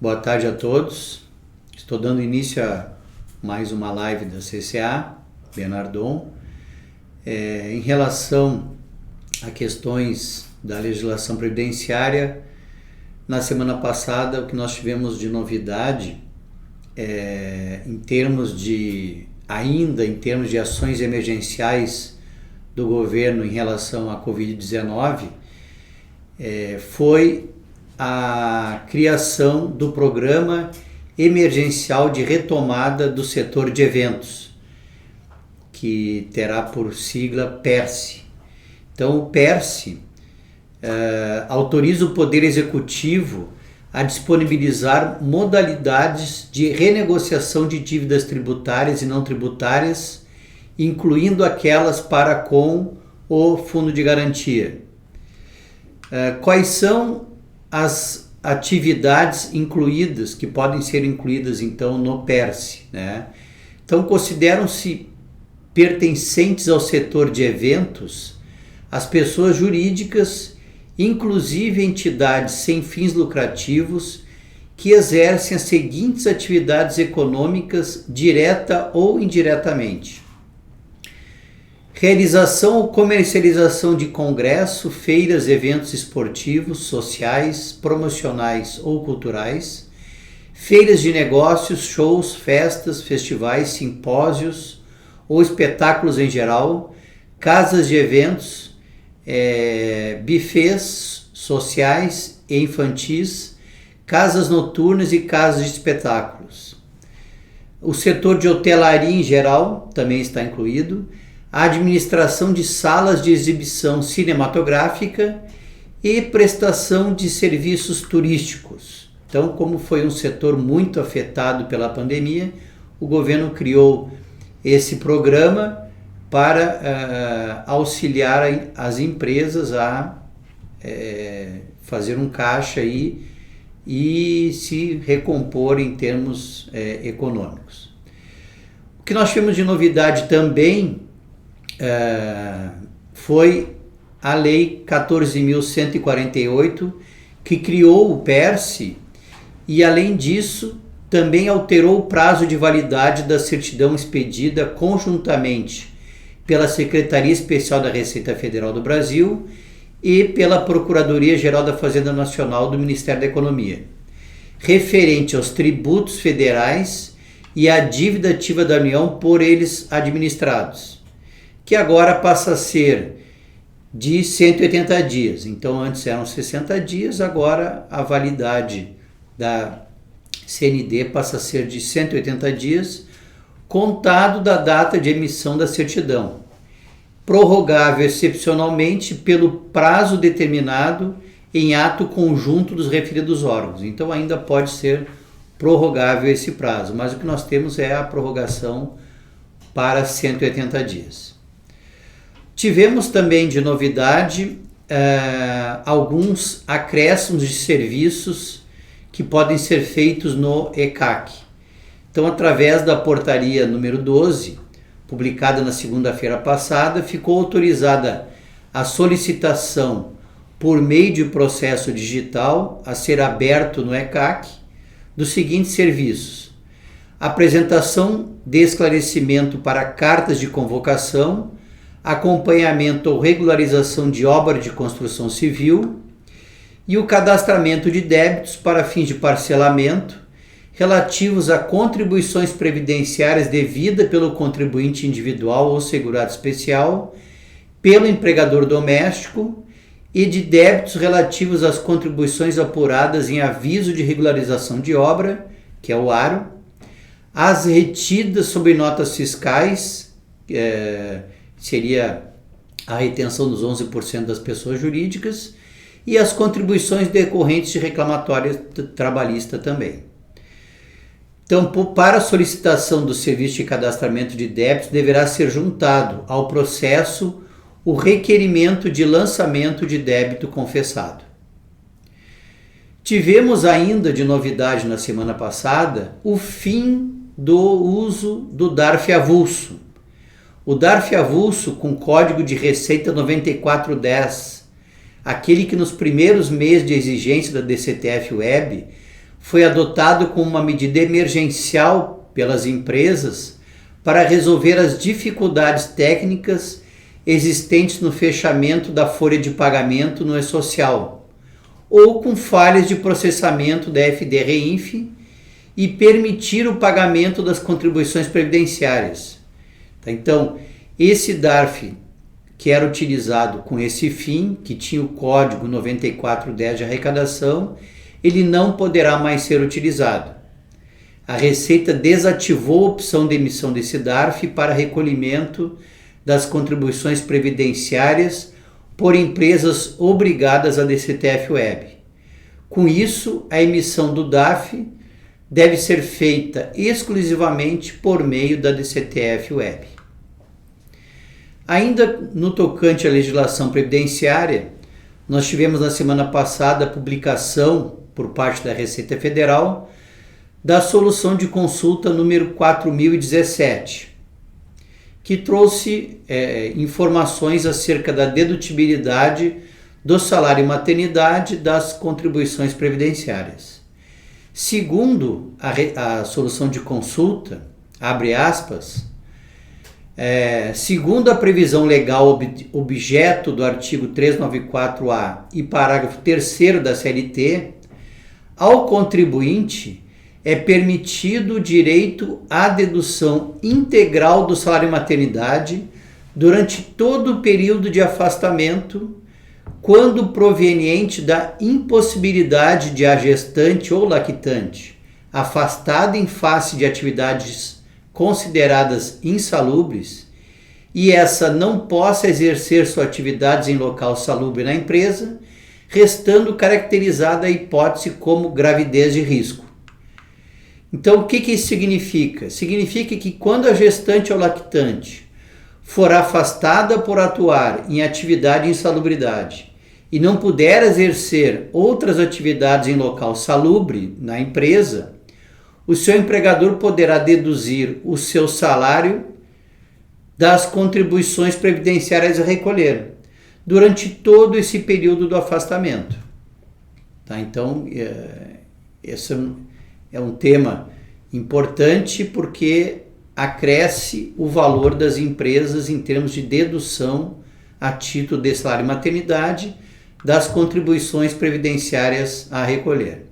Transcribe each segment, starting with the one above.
Boa tarde a todos. Estou dando início a mais uma live da CCA, Bernardon. Em relação a questões da legislação previdenciária, na semana passada o que nós tivemos de novidade em termos de ações emergenciais do governo em relação à Covid-19, foi a criação do Programa Emergencial de Retomada do Setor de Eventos, que terá por sigla PERSE. Então, o PERSE autoriza o Poder Executivo a disponibilizar modalidades de renegociação de dívidas tributárias e não tributárias, incluindo aquelas para com o Fundo de Garantia. Quais são as atividades incluídas, que podem ser incluídas então no PERSE, né? Então, consideram-se pertencentes ao setor de eventos as pessoas jurídicas, inclusive entidades sem fins lucrativos, que exercem as seguintes atividades econômicas, direta ou indiretamente: realização ou comercialização de congresso, feiras, eventos esportivos, sociais, promocionais ou culturais, feiras de negócios, shows, festas, festivais, simpósios ou espetáculos em geral, casas de eventos, bufês sociais e infantis, casas noturnas e casas de espetáculos. O setor de hotelaria em geral também está incluído, a administração de salas de exibição cinematográfica e prestação de serviços turísticos. Então, como foi um setor muito afetado pela pandemia, o governo criou esse programa para auxiliar as empresas a fazer um caixa aí e se recompor em termos econômicos. O que nós tivemos de novidade também foi a Lei 14.148, que criou o PERSE e, além disso, também alterou o prazo de validade da certidão expedida conjuntamente pela Secretaria Especial da Receita Federal do Brasil e pela Procuradoria-Geral da Fazenda Nacional do Ministério da Economia, referente aos tributos federais e à dívida ativa da União por eles administrados, que agora passa a ser de 180 dias. Então, antes eram 60 dias, agora a validade da CND passa a ser de 180 dias, contado da data de emissão da certidão, prorrogável excepcionalmente pelo prazo determinado em ato conjunto dos referidos órgãos. Então, ainda pode ser prorrogável esse prazo, mas o que nós temos é a prorrogação para 180 dias. Tivemos também de novidade alguns acréscimos de serviços que podem ser feitos no ECAC. Então, através da portaria número 12, publicada na segunda-feira passada, ficou autorizada a solicitação por meio de processo digital a ser aberto no ECAC dos seguintes serviços: apresentação de esclarecimento para cartas de convocação, acompanhamento ou regularização de obra de construção civil e o cadastramento de débitos para fins de parcelamento relativos a contribuições previdenciárias devidas pelo contribuinte individual ou segurado especial, pelo empregador doméstico e de débitos relativos às contribuições apuradas em aviso de regularização de obra, que é o ARO, as retidas sobre notas fiscais, seria a retenção dos 11% das pessoas jurídicas, e as contribuições decorrentes de reclamatória trabalhista também. Então, para a solicitação do serviço de cadastramento de débitos, deverá ser juntado ao processo o requerimento de lançamento de débito confessado. Tivemos ainda de novidade na semana passada o fim do uso do DARF avulso. O DARF avulso com código de receita 9410, aquele que nos primeiros meses de exigência da DCTF Web, foi adotado como uma medida emergencial pelas empresas para resolver as dificuldades técnicas existentes no fechamento da folha de pagamento no E-Social, ou com falhas de processamento da FDR-INF, e permitir o pagamento das contribuições previdenciárias. Então, esse DARF que era utilizado com esse fim, que tinha o código 9410 de arrecadação, ele não poderá mais ser utilizado. A Receita desativou a opção de emissão desse DARF para recolhimento das contribuições previdenciárias por empresas obrigadas à DCTF-Web. Com isso, a emissão do DARF deve ser feita exclusivamente por meio da DCTF-Web. Ainda no tocante à legislação previdenciária, nós tivemos na semana passada a publicação por parte da Receita Federal da solução de consulta número 4017, que trouxe informações acerca da dedutibilidade do salário e maternidade das contribuições previdenciárias. Segundo a solução de consulta, abre aspas, segundo a previsão legal objeto do artigo 394-A e parágrafo 3º da CLT, ao contribuinte é permitido o direito à dedução integral do salário e maternidade durante todo o período de afastamento, quando proveniente da impossibilidade de a gestante ou lactante, afastada em face de atividades consideradas insalubres, e essa não possa exercer suas atividades em local salubre na empresa, restando caracterizada a hipótese como gravidez de risco. Então, o que isso significa? Significa que quando a gestante ou lactante for afastada por atuar em atividade de insalubridade e não puder exercer outras atividades em local salubre na empresa, o seu empregador poderá deduzir o seu salário das contribuições previdenciárias a recolher durante todo esse período do afastamento. Tá? Então, esse é um tema importante porque acresce o valor das empresas em termos de dedução a título de salário e maternidade das contribuições previdenciárias a recolher.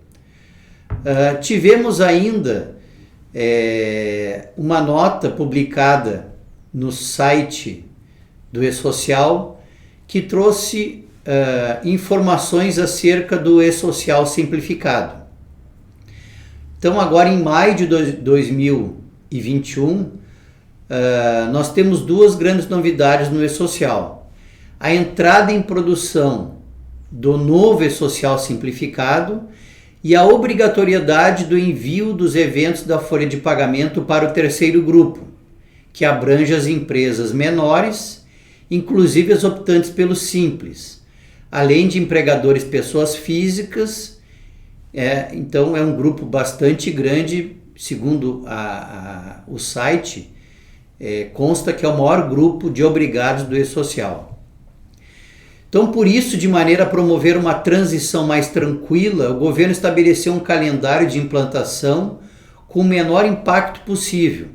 Tivemos ainda uma nota publicada no site do E-Social que trouxe informações acerca do E-Social simplificado. Então, agora em maio de 2021, nós temos duas grandes novidades no E-Social. A entrada em produção do novo E-Social simplificado e a obrigatoriedade do envio dos eventos da folha de pagamento para o terceiro grupo, que abrange as empresas menores, inclusive as optantes pelo Simples, além de empregadores pessoas físicas. Então é um grupo bastante grande, segundo o site, consta que é o maior grupo de obrigados do E-Social. Então, por isso, de maneira a promover uma transição mais tranquila, o governo estabeleceu um calendário de implantação com o menor impacto possível,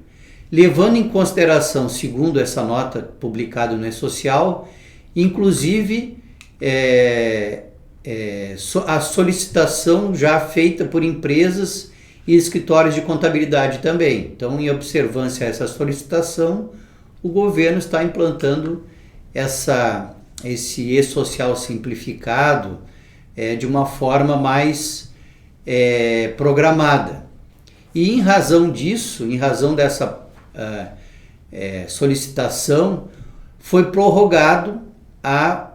levando em consideração, segundo essa nota publicada no E-Social, inclusive a solicitação já feita por empresas e escritórios de contabilidade também. Então, em observância a essa solicitação, o governo está implantando esse E-Social simplificado de uma forma mais programada. E em razão disso, em razão dessa solicitação, foi prorrogado a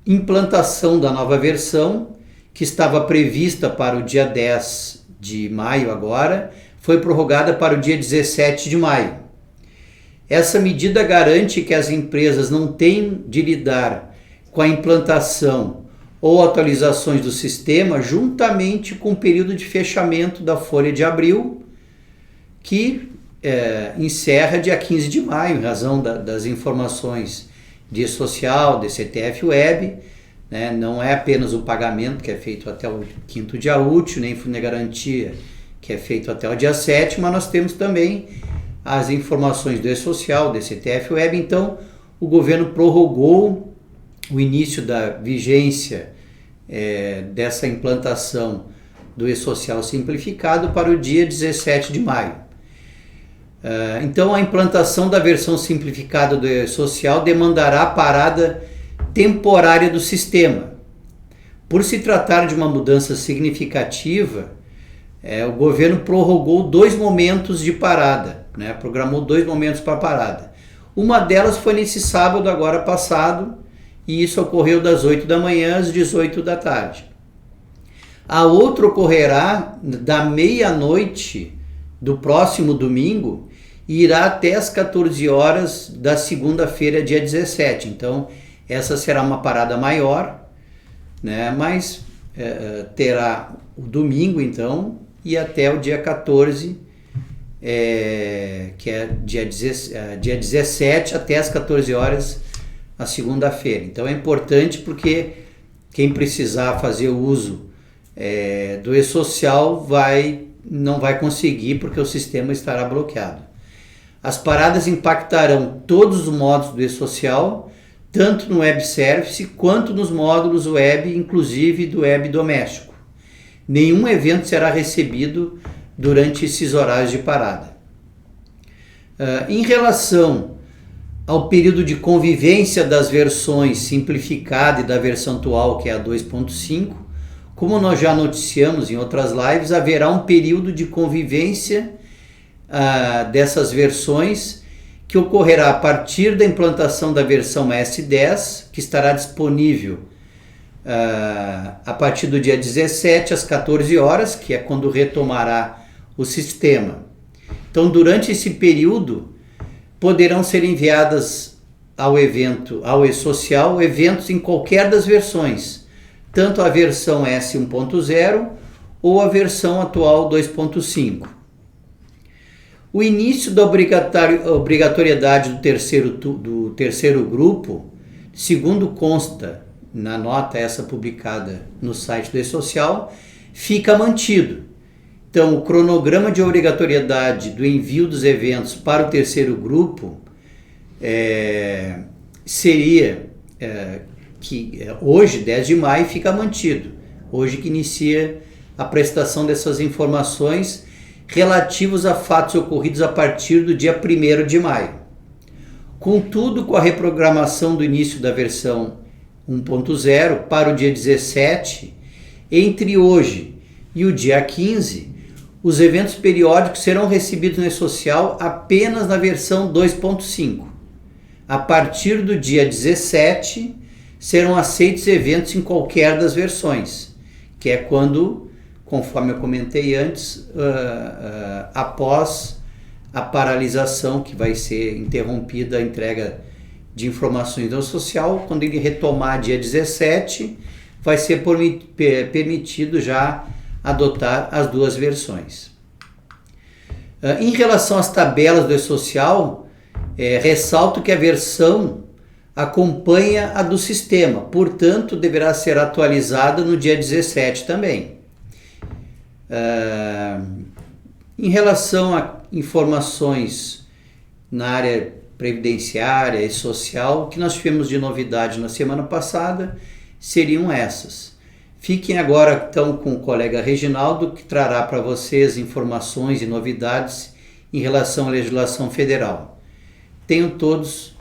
implantação da nova versão, que estava prevista para o dia 10 de maio agora, foi prorrogada para o dia 17 de maio. Essa medida garante que as empresas não tenham de lidar com a implantação ou atualizações do sistema juntamente com o período de fechamento da folha de abril, que encerra dia 15 de maio, em razão das informações de E-Social, DCTF-Web, né? Não é apenas o pagamento, que é feito até o quinto dia útil, nem fundo de garantia, que é feito até o dia 7, mas nós temos também as informações do E-Social, do CTF Web. Então, o governo prorrogou o início da vigência dessa implantação do E-Social simplificado para o dia 17 de maio. Então, a implantação da versão simplificada do E-Social demandará a parada temporária do sistema. Por se tratar de uma mudança significativa, o governo prorrogou 2 momentos de parada, né? Programou 2 momentos para parada. Uma delas foi nesse sábado agora passado, e isso ocorreu das 8 da manhã às 18 da tarde. A outra ocorrerá da meia-noite do próximo domingo e irá até as 14 horas da segunda-feira, dia 17. Então, essa será uma parada maior, né? Mas terá o domingo, então, e até o dia 14, que é dia 17, até as 14 horas, a segunda-feira. Então é importante porque quem precisar fazer o uso do E-Social não vai conseguir, porque o sistema estará bloqueado. As paradas impactarão todos os módulos do E-Social, tanto no web service quanto nos módulos web, inclusive do web doméstico. Nenhum evento será recebido durante esses horários de parada. Em relação ao período de convivência das versões simplificada e da versão atual, que é a 2.5, como nós já noticiamos em outras lives, haverá um período de convivência dessas versões que ocorrerá a partir da implantação da versão S10, que estará disponível a partir do dia 17 às 14 horas, que é quando retomará o sistema. Então, durante esse período, poderão ser enviadas ao E-Social, eventos em qualquer das versões, tanto a versão S1.0 ou a versão atual 2.5. O início da obrigatoriedade do terceiro grupo, segundo consta na nota essa publicada no site do E-Social, fica mantido. Então, o cronograma de obrigatoriedade do envio dos eventos para o terceiro grupo seria que hoje, 10 de maio, fica mantido. Hoje que inicia a prestação dessas informações relativos a fatos ocorridos a partir do dia 1º de maio. Contudo, com a reprogramação do início da versão 1.0 para o dia 17, entre hoje e o dia 15, os eventos periódicos serão recebidos no E-Social apenas na versão 2.5. A partir do dia 17, serão aceitos eventos em qualquer das versões, que é quando, conforme eu comentei antes, após a paralisação, que vai ser interrompida a entrega de informações do E-Social, quando ele retomar dia 17, vai ser permitido já adotar as 2 versões. Em relação às tabelas do E-Social, ressalto que a versão acompanha a do sistema, portanto, deverá ser atualizada no dia 17 também. Em relação a informações na área previdenciária e social, o que nós tivemos de novidade na semana passada seriam essas. Fiquem agora então com o colega Reginaldo, que trará para vocês informações e novidades em relação à legislação federal. Tenham todos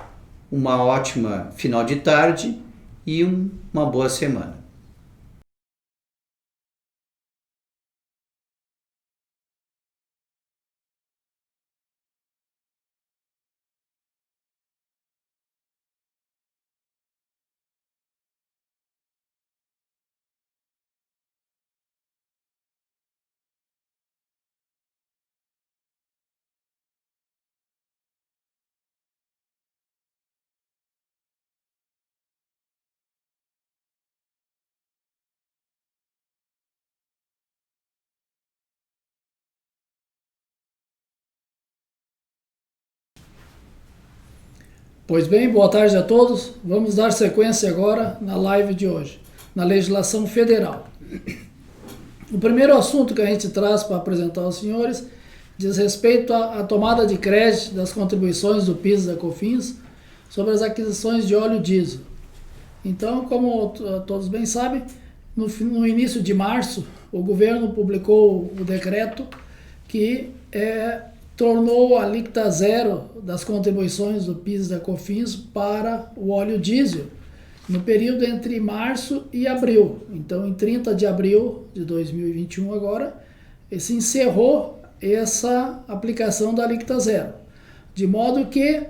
uma ótima final de tarde e uma boa semana. Pois bem, boa tarde a todos. Vamos dar sequência agora na live de hoje, na legislação federal. O primeiro assunto que a gente traz para apresentar aos senhores diz respeito à tomada de crédito das contribuições do PIS e da COFINS sobre as aquisições de óleo diesel. Então, como todos bem sabem, no início de março, o governo publicou o decreto que tornou a alíquota zero das contribuições do PIS e da COFINS para o óleo diesel no período entre março e abril. Então, em 30 de abril de 2021 agora, se encerrou essa aplicação da alíquota zero, de modo que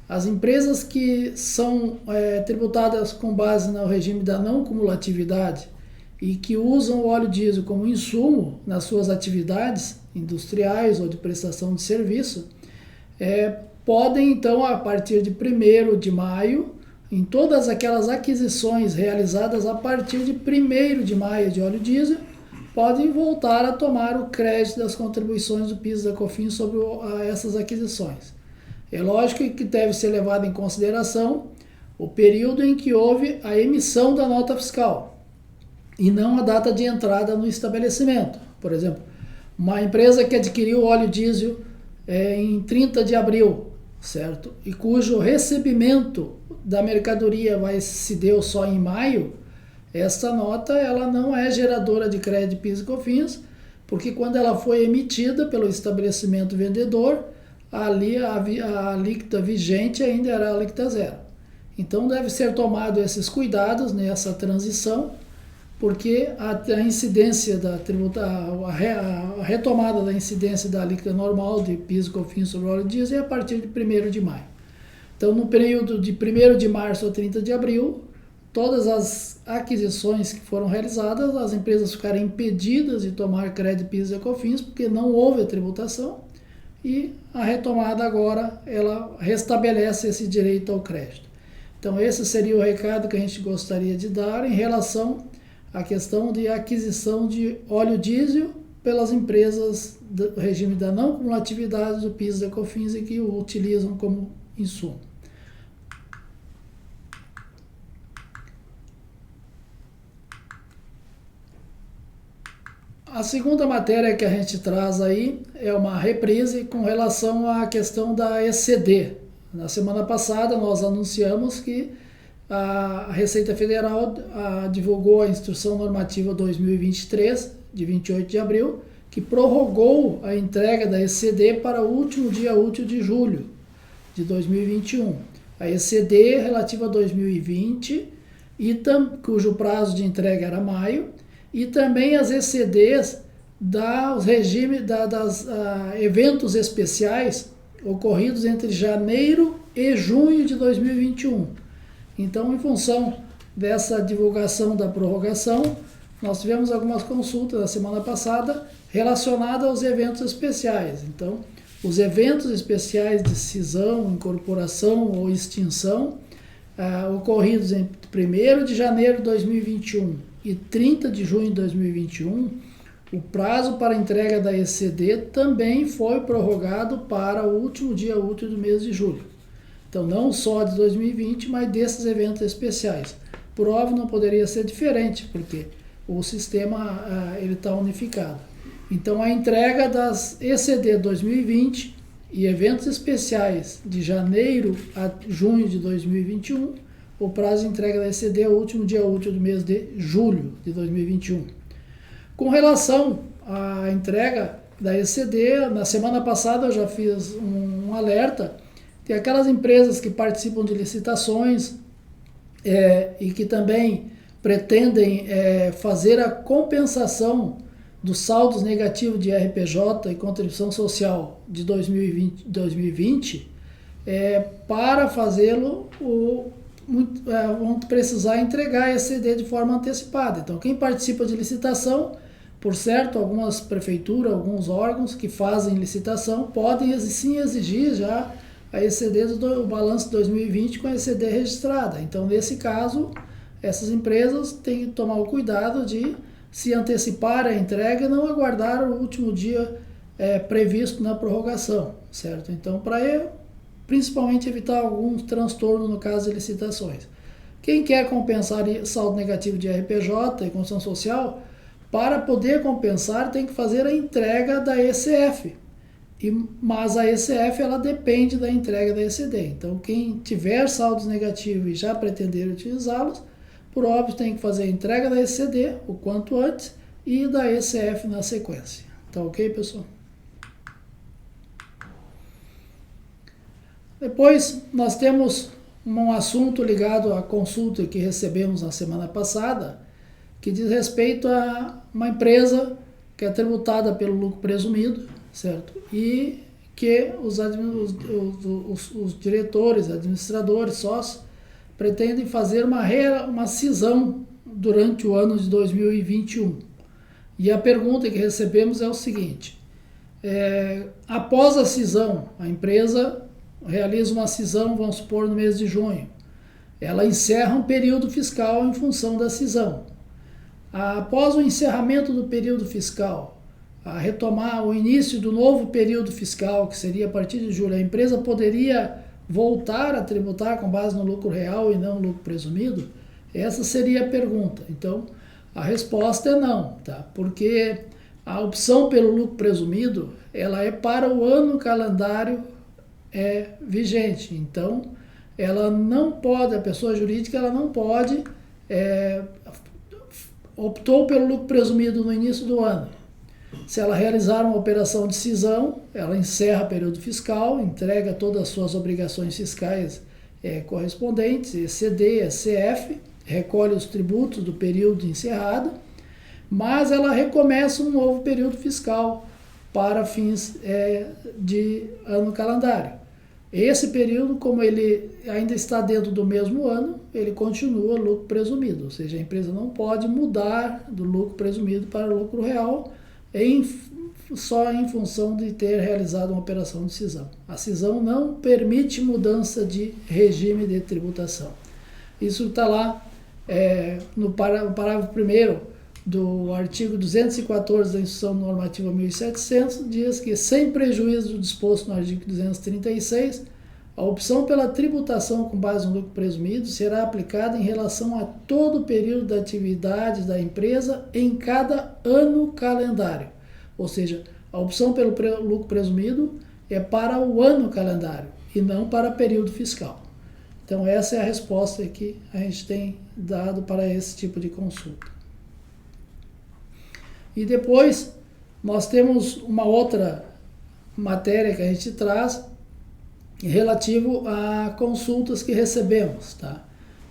as empresas que são tributadas com base no regime da não cumulatividade e que usam o óleo diesel como insumo nas suas atividades industriais ou de prestação de serviço, podem então, a partir de 1º de maio, em todas aquelas aquisições realizadas a partir de 1º de maio de óleo diesel, podem voltar a tomar o crédito das contribuições do PIS e da COFINS sobre essas aquisições. É lógico que deve ser levado em consideração o período em que houve a emissão da nota fiscal e não a data de entrada no estabelecimento. Por exemplo, uma empresa que adquiriu óleo diesel em 30 de abril, certo? E cujo recebimento da mercadoria se deu só em maio, essa nota ela não é geradora de crédito PIS e COFINS, porque quando ela foi emitida pelo estabelecimento vendedor, ali a alíquota vigente ainda era a alíquota zero. Então deve ser tomado esses cuidados nessa transição, porque a incidência da a retomada da incidência da alíquota normal de PIS e COFINS sobre o óleo diesel é a partir de 1º de maio. Então, no período de 1º de março a 30 de abril, todas as aquisições que foram realizadas, as empresas ficaram impedidas de tomar crédito PIS e COFINS, porque não houve a tributação, e a retomada agora, ela restabelece esse direito ao crédito. Então, esse seria o recado que a gente gostaria de dar em relação à questão de aquisição de óleo diesel pelas empresas do regime da não cumulatividade do PIS e da COFINS e que o utilizam como insumo. A segunda matéria que a gente traz aí é uma reprise com relação à questão da ECD. Na semana passada nós anunciamos que a Receita Federal divulgou a Instrução Normativa 2023, de 28 de abril, que prorrogou a entrega da ECD para o último dia útil de julho de 2021. A ECD relativa a 2020, cujo prazo de entrega era maio, e também as ECDs dos regimes das eventos especiais ocorridos entre janeiro e junho de 2021. Então, em função dessa divulgação da prorrogação, nós tivemos algumas consultas na semana passada relacionadas aos eventos especiais. Então, os eventos especiais de cisão, incorporação ou extinção ocorridos entre 1º de janeiro de 2021 e 30 de junho de 2021, o prazo para entrega da ECD também foi prorrogado para o último dia útil do mês de julho. Então, não só de 2020, mas desses eventos especiais. Por óbvio, não poderia ser diferente, porque o sistema está unificado. Então, a entrega das ECD 2020 e eventos especiais de janeiro a junho de 2021, o prazo de entrega da ECD é o último dia útil do mês de julho de 2021. Com relação à entrega da ECD, na semana passada eu já fiz um alerta. Tem aquelas empresas que participam de licitações e que também pretendem fazer a compensação dos saldos negativos de RPJ e contribuição social de 2020, para fazê-lo, vão precisar entregar a ECD de forma antecipada. Então, quem participa de licitação, por certo, algumas prefeituras, alguns órgãos que fazem licitação, podem sim exigir já a ECD do balanço de 2020 com a ECD registrada. Então, nesse caso, essas empresas têm que tomar o cuidado de se antecipar a entrega e não aguardar o último dia previsto na prorrogação, certo? Então, para principalmente evitar algum transtorno no caso de licitações. Quem quer compensar saldo negativo de RPJ e construção social, para poder compensar tem que fazer a entrega da ECF. Mas a ECF ela depende da entrega da ECD. Então quem tiver saldos negativos e já pretender utilizá-los, por óbvio tem que fazer a entrega da ECD o quanto antes e da ECF na sequência. Tá ok, pessoal? Depois nós temos um assunto ligado à consulta que recebemos na semana passada, que diz respeito a uma empresa que é tributada pelo lucro presumido, certo? E que os diretores, administradores, sócios, pretendem fazer uma cisão durante o ano de 2021. E a pergunta que recebemos é o seguinte: após a cisão, a empresa realiza uma cisão, vamos supor, no mês de junho. Ela encerra um período fiscal em função da cisão. Após o encerramento do período fiscal, a retomar o início do novo período fiscal, que seria a partir de julho, a empresa poderia voltar a tributar com base no lucro real e não no lucro presumido? Essa seria a pergunta. Então, a resposta é não, tá? Porque a opção pelo lucro presumido, ela é para o ano calendário vigente. Então, ela não pode, a pessoa jurídica, ela não pode, optou pelo lucro presumido no início do ano. Se ela realizar uma operação de cisão, ela encerra o período fiscal, entrega todas as suas obrigações fiscais correspondentes, ECD, ECF, recolhe os tributos do período encerrado, mas ela recomeça um novo período fiscal para fins de ano calendário. Esse período, como ele ainda está dentro do mesmo ano, ele continua lucro presumido, ou seja, a empresa não pode mudar do lucro presumido para o lucro real só em função de ter realizado uma operação de cisão. A cisão não permite mudança de regime de tributação. Isso está lá no parágrafo 1º do artigo 214 da Instrução Normativa 1700, diz que, sem prejuízo do disposto no artigo 236, a opção pela tributação com base no lucro presumido será aplicada em relação a todo o período da atividade da empresa em cada ano calendário. Ou seja, a opção pelo lucro presumido é para o ano calendário e não para período fiscal. Então essa é a resposta que a gente tem dado para esse tipo de consulta. E depois nós temos uma outra matéria que a gente traz relativo a consultas que recebemos, tá?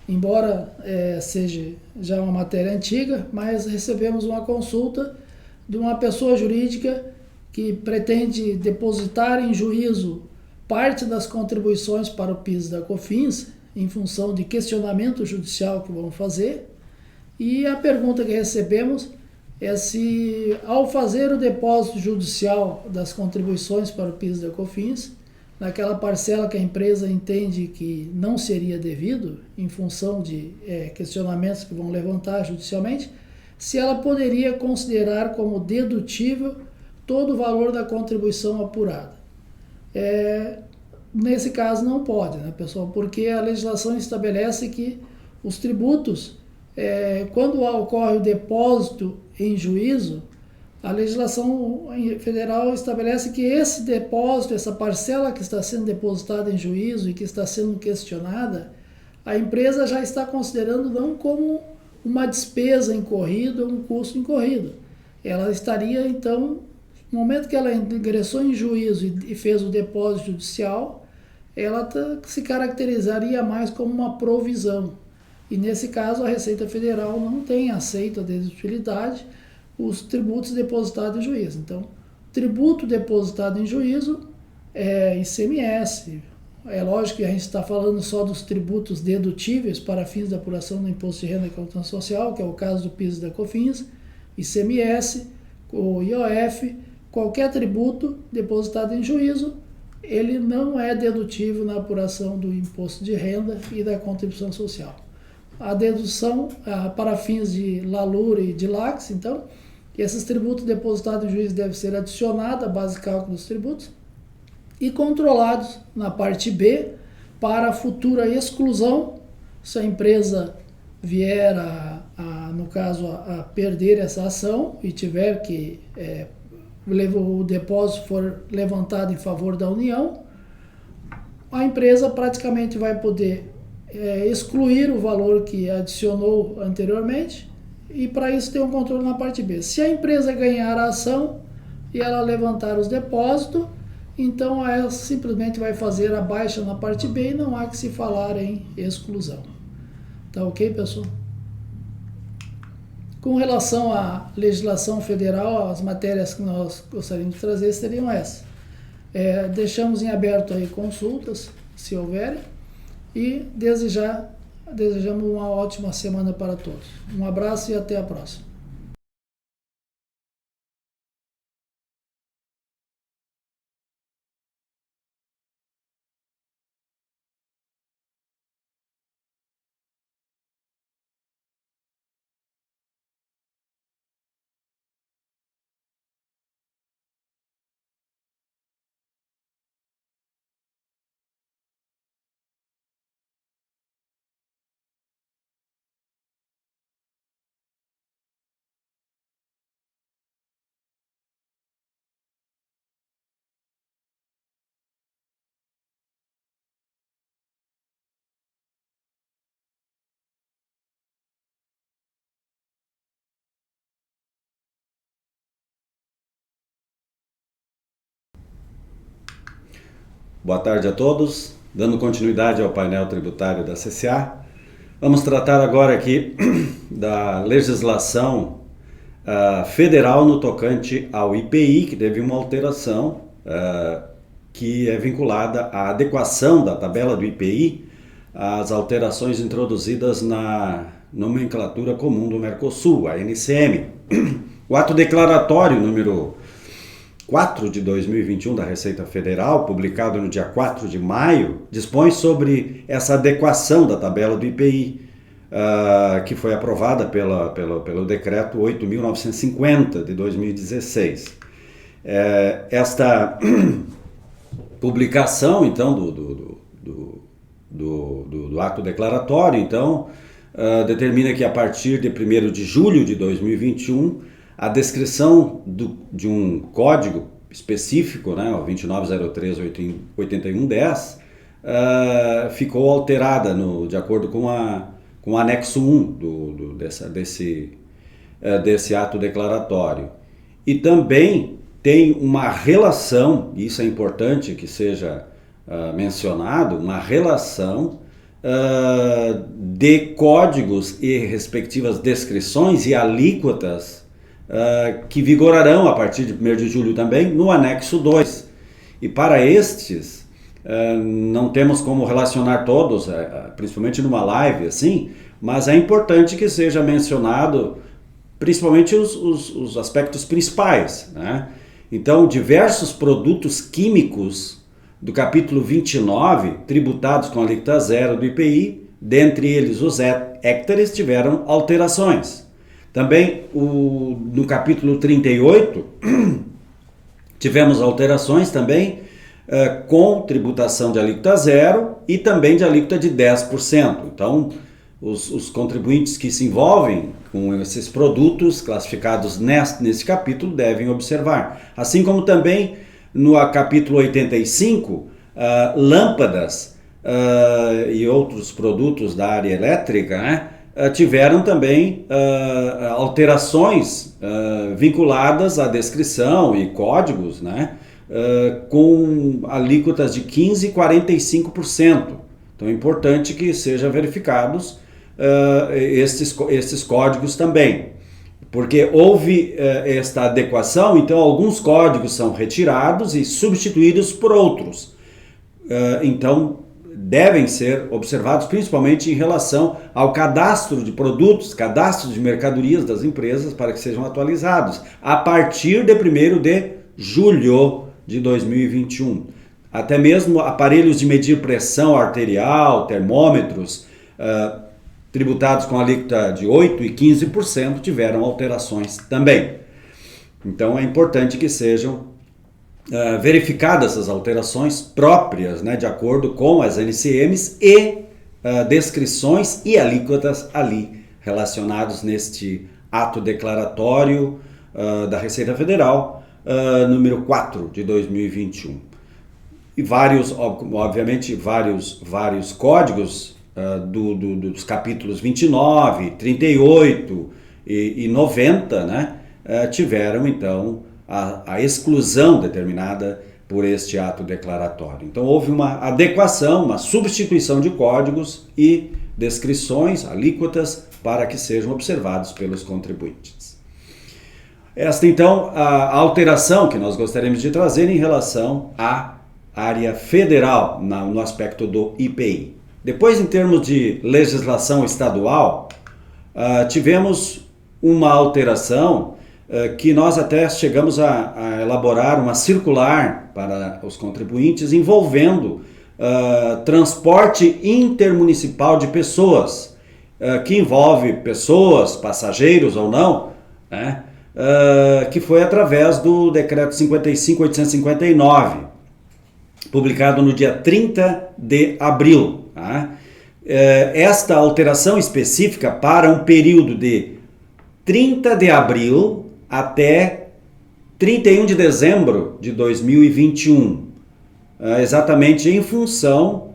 Embora seja já uma matéria antiga, mas recebemos uma consulta de uma pessoa jurídica que pretende depositar em juízo parte das contribuições para o PIS da COFINS em função de questionamento judicial que vão fazer. E a pergunta que recebemos é se, ao fazer o depósito judicial das contribuições para o PIS da COFINS, naquela parcela que a empresa entende que não seria devido, em função de questionamentos que vão levantar judicialmente, se ela poderia considerar como dedutível todo o valor da contribuição apurada. Nesse caso não pode, né, pessoal? Porque a legislação estabelece que os tributos, quando ocorre o depósito em juízo, a legislação federal estabelece que esse depósito, essa parcela que está sendo depositada em juízo e que está sendo questionada, a empresa já está considerando não como uma despesa incorrida, um custo incorrido. Ela estaria, então, no momento que ela ingressou em juízo e fez o depósito judicial, ela se caracterizaria mais como uma provisão. E nesse caso a Receita Federal não tem aceito a dedutibilidade os tributos depositados em juízo. Então, tributo depositado em juízo é ICMS. É lógico que a gente está falando só dos tributos dedutíveis para fins da apuração do Imposto de Renda e Contribuição Social, que é o caso do PIS e da COFINS, ICMS, o IOF, qualquer tributo depositado em juízo, ele não é dedutível na apuração do Imposto de Renda e da Contribuição Social. A dedução para fins de LALUR e de LACS, então, esses tributos depositados em juízo devem ser adicionados à base de cálculo dos tributos e controlados na parte B para futura exclusão, se a empresa vier no caso, a perder essa ação e tiver que o depósito for levantado em favor da União, a empresa praticamente vai poder excluir o valor que adicionou anteriormente, e para isso tem um controle na parte B. Se a empresa ganhar a ação e ela levantar os depósitos, então ela simplesmente vai fazer a baixa na parte B e não há que se falar em exclusão. Tá ok, pessoal? Com relação à legislação federal, as matérias que nós gostaríamos de trazer seriam essas. Deixamos em aberto aí consultas, se houverem, e desejamos uma ótima semana para todos. Um abraço e até a próxima. Boa tarde a todos. Dando continuidade ao painel tributário da CCA, vamos tratar agora aqui da legislação federal no tocante ao IPI, que teve uma alteração que é vinculada à adequação da tabela do IPI às alterações introduzidas na nomenclatura comum do Mercosul, a NCM. O ato declaratório número 4 de 2021 da Receita Federal, publicado no dia 4 de maio, dispõe sobre essa adequação da tabela do IPI, que foi aprovada pelo decreto 8.950 de 2016. Esta publicação, então, do ato declaratório, então, determina que a partir de 1º de julho de 2021, a descrição de um código específico, né, o 2903-8110, ficou alterada de acordo com o anexo 1 desse ato declaratório. E também tem uma relação, e isso é importante que seja mencionado, uma relação de códigos e respectivas descrições e alíquotas que vigorarão a partir de 1º de julho também no anexo 2. E para estes, não temos como relacionar todos, principalmente numa live assim, mas é importante que seja mencionado principalmente os aspectos principais, né? Então, diversos produtos químicos do capítulo 29, tributados com alíquota zero do IPI, dentre eles os héctares, tiveram alterações. Também no capítulo 38, tivemos alterações também com tributação de alíquota zero e também de alíquota de 10%. Então, os contribuintes que se envolvem com esses produtos classificados nesse capítulo devem observar. Assim como também no capítulo 85, lâmpadas e outros produtos da área elétrica, né, tiveram também alterações vinculadas à descrição e códigos, né, com alíquotas de 15% e 45%. Então é importante que sejam verificados esses códigos também, porque houve esta adequação, então alguns códigos são retirados e substituídos por outros. Então devem ser observados principalmente em relação ao cadastro de produtos, cadastro de mercadorias das empresas, para que sejam atualizados a partir de 1º de julho de 2021. Até mesmo aparelhos de medir pressão arterial, termômetros, tributados com alíquota de 8% e 15%, tiveram alterações também. Então é importante que sejam verificadas as alterações próprias, né, de acordo com as NCMs e descrições e alíquotas ali relacionados neste ato declaratório da Receita Federal, número 4 de 2021. E obviamente, vários códigos dos capítulos 29, 38 e 90, né, tiveram, então, a exclusão determinada por este ato declaratório. Então, houve uma adequação, uma substituição de códigos e descrições, alíquotas, para que sejam observados pelos contribuintes. Esta, então, a alteração que nós gostaríamos de trazer em relação à área federal, no aspecto do IPI. Depois, em termos de legislação estadual, tivemos uma alteração que nós até chegamos a elaborar uma circular para os contribuintes envolvendo transporte intermunicipal de pessoas, que envolve pessoas, passageiros ou não, né, que foi através do Decreto 55.859, publicado no dia 30 de abril. Tá? Esta alteração específica para um período de 30 de abril até 31 de dezembro de 2021, exatamente em função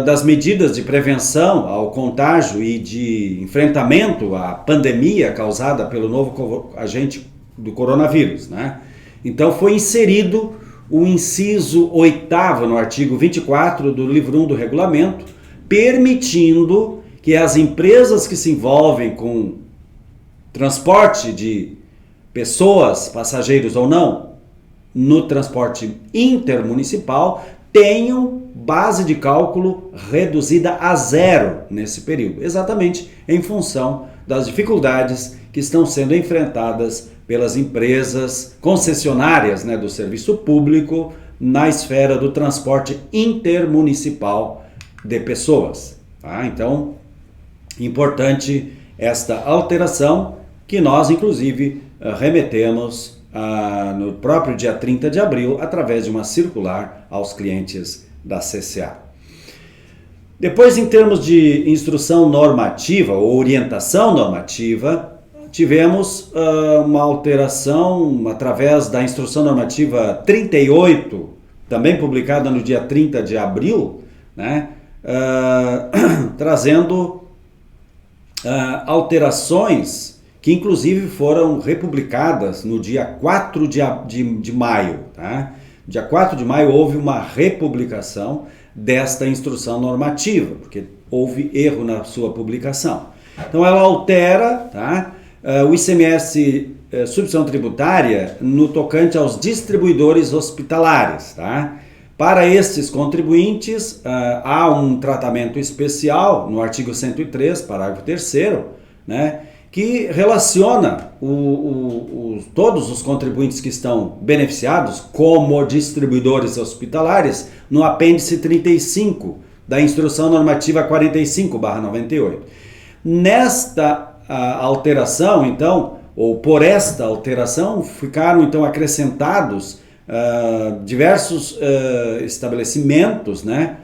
das medidas de prevenção ao contágio e de enfrentamento à pandemia causada pelo novo agente do coronavírus, né? Então foi inserido o inciso 8º no artigo 24 do livro 1 do regulamento, permitindo que as empresas que se envolvem com transporte de pessoas, passageiros ou não, no transporte intermunicipal, tenham base de cálculo reduzida a 0 nesse período, exatamente em função das dificuldades que estão sendo enfrentadas pelas empresas concessionárias, né, do serviço público na esfera do transporte intermunicipal de pessoas. Tá? Então, importante esta alteração que nós, inclusive, remetemos no próprio dia 30 de abril, através de uma circular aos clientes da CCA. Depois, em termos de instrução normativa ou orientação normativa, tivemos uma alteração através da instrução normativa 38, também publicada no dia 30 de abril, né, trazendo alterações que inclusive foram republicadas no dia 4 de maio. Tá? Dia 4 de maio houve uma republicação desta instrução normativa, porque houve erro na sua publicação. Então ela altera, tá, o ICMS substituição tributária no tocante aos distribuidores hospitalares. Tá? Para estes contribuintes, há um tratamento especial no artigo 103, parágrafo 3º, né, que relaciona todos os contribuintes que estão beneficiados como distribuidores hospitalares no apêndice 35 da Instrução Normativa 45/98. Nesta alteração, então, ou por esta alteração, ficaram então acrescentados diversos estabelecimentos, né,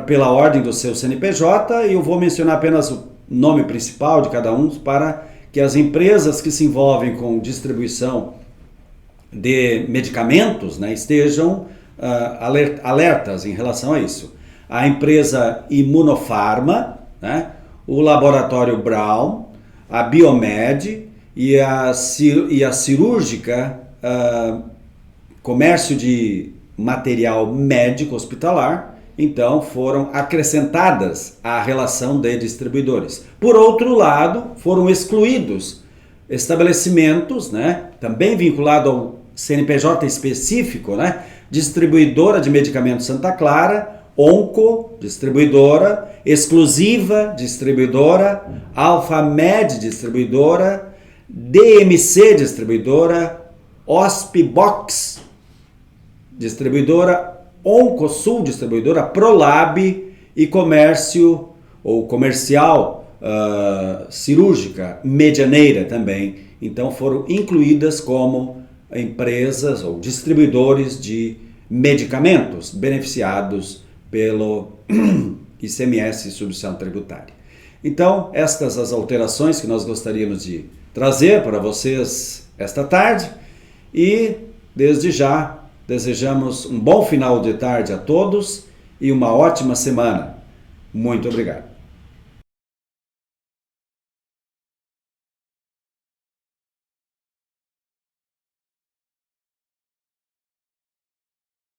pela ordem do seu CNPJ, e eu vou mencionar apenas o nome principal de cada um para que as empresas que se envolvem com distribuição de medicamentos, né, estejam alertas em relação a isso. A empresa Imunofarma, né, o Laboratório Brown, a Biomed e a Cirúrgica, Comércio de Material Médico Hospitalar, então foram acrescentadas à relação de distribuidores. Por outro lado, foram excluídos estabelecimentos, né, também vinculado ao CNPJ específico, né, distribuidora de medicamentos Santa Clara, Onco, distribuidora, Exclusiva, distribuidora, Alfamed, distribuidora, DMC, distribuidora, Hospibox, distribuidora, Oncosul, distribuidora, Prolab e Comércio ou Comercial Cirúrgica Medianeira também. Então foram incluídas como empresas ou distribuidores de medicamentos beneficiados pelo ICMS e substituição tributária. Então, estas as alterações que nós gostaríamos de trazer para vocês esta tarde e, desde já, desejamos um bom final de tarde a todos e uma ótima semana. Muito obrigado.